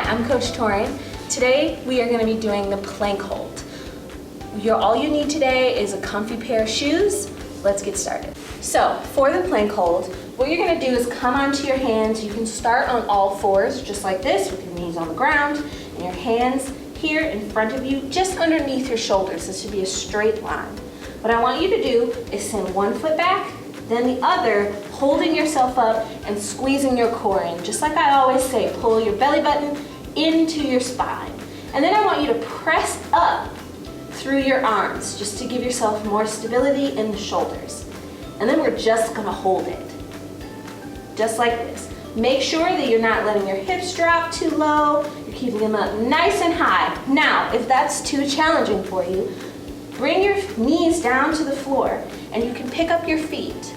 I'm Coach Torin. Today we are going to be doing the plank hold. All you need today is a comfy pair of shoes. Let's get started. So for the plank hold, what you're going to do is come onto your hands. You can start on all fours just like this with your knees on the ground and your hands here in front of you just underneath your shoulders. This should be a straight line. What I want you to do is send one foot back, then the other, holding yourself up and squeezing your core in. Just like I always say, pull your belly button into your spine. And then I want you to press up through your arms just to give yourself more stability in the shoulders. And then we're just gonna hold it, just like this. Make sure that you're not letting your hips drop too low. You're keeping them up nice and high. Now, if that's too challenging for you, bring your knees down to the floor and you can pick up your feet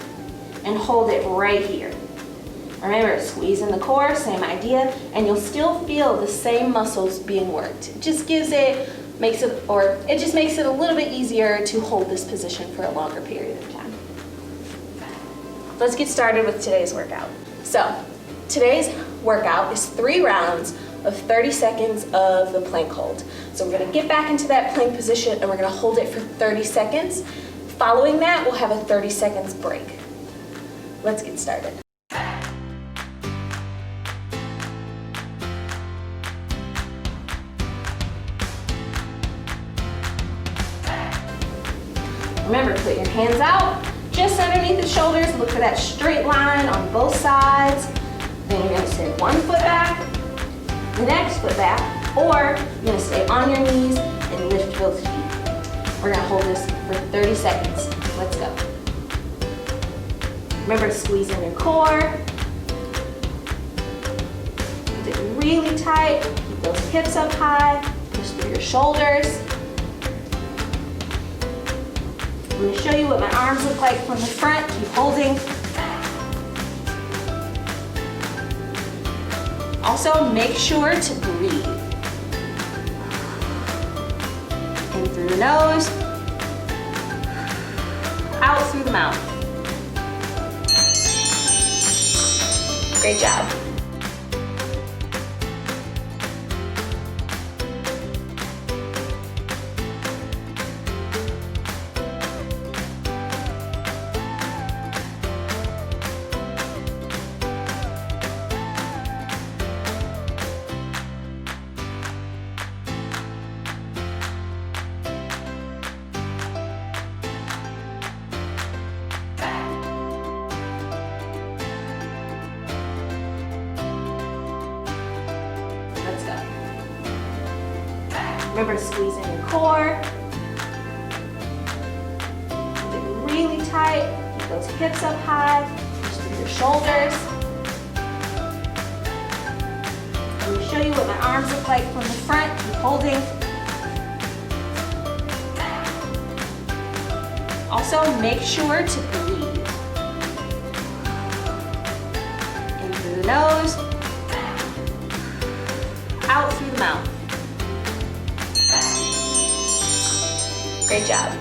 and hold it right here. Remember, squeezing the core, same idea, and you'll still feel the same muscles being worked. It just makes it a little bit easier to hold this position for a longer period of time. Let's get started with today's workout. So, today's workout is 3 rounds of 30 seconds of the plank hold. So we're gonna get back into that plank position and we're gonna hold it for 30 seconds. Following that, we'll have a 30 seconds break. Let's get started. Remember, put your hands out, just underneath the shoulders. Look for that straight line on both sides. Then you're gonna send one foot back, the next foot back, or you're gonna stay on your knees and lift both feet. We're gonna hold this for 30 seconds. Let's go. Remember to squeeze in your core. Hold it really tight. Keep those hips up high. Push through your shoulders. I'm going to show you what my arms look like from the front. Keep holding. Also, make sure to breathe. In through the nose, out through the mouth. Great job. Let's go. Remember to squeeze in your core. Hold it really tight. Keep those hips up high. Push through your shoulders. I'm going to show you what my arms look like from the front. Keep holding. Also, make sure to breathe. In through the nose, out through the mouth. Great job.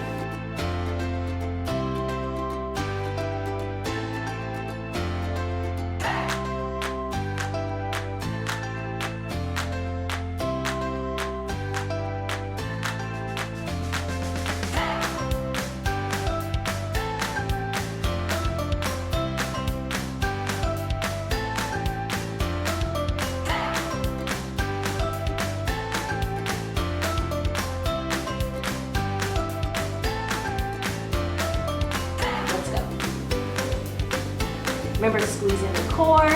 Remember to squeeze in the core.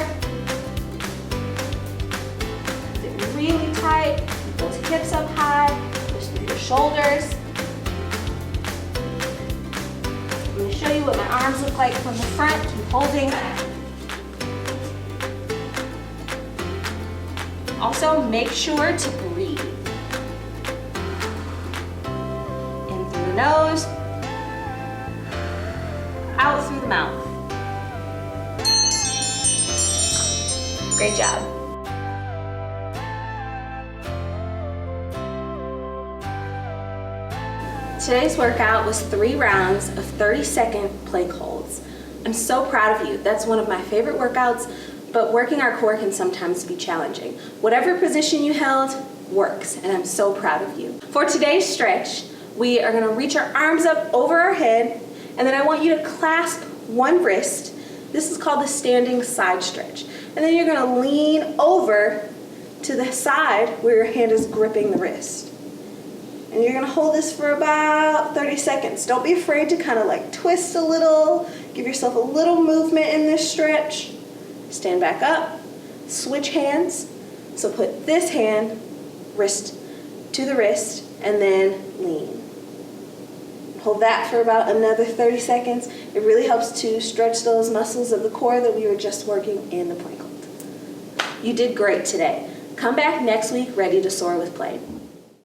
Hold it really tight. Keep those hips up high. Push through your shoulders. I'm going to show you what my arms look like from the front. Keep holding. Also, make sure to breathe. In through the nose, out through the mouth. Great job. Today's workout was 3 rounds of 30-second plank holds. I'm so proud of you. That's one of my favorite workouts but working our core can sometimes be challenging. Whatever position you held works, and I'm so proud of you. For today's stretch, we are gonna reach our arms up over our head, and then I want you to clasp one wrist. This is called the standing side stretch. And then you're gonna lean over to the side where your hand is gripping the wrist. And you're gonna hold this for about 30 seconds. Don't be afraid to kind of like twist a little, give yourself a little movement in this stretch. Stand back up, switch hands. So put this hand, wrist to the wrist, and then lean. Hold that for about another 30 seconds. It really helps to stretch those muscles of the core that we were just working in the plank hold. You did great today. Come back next week ready to soar with play.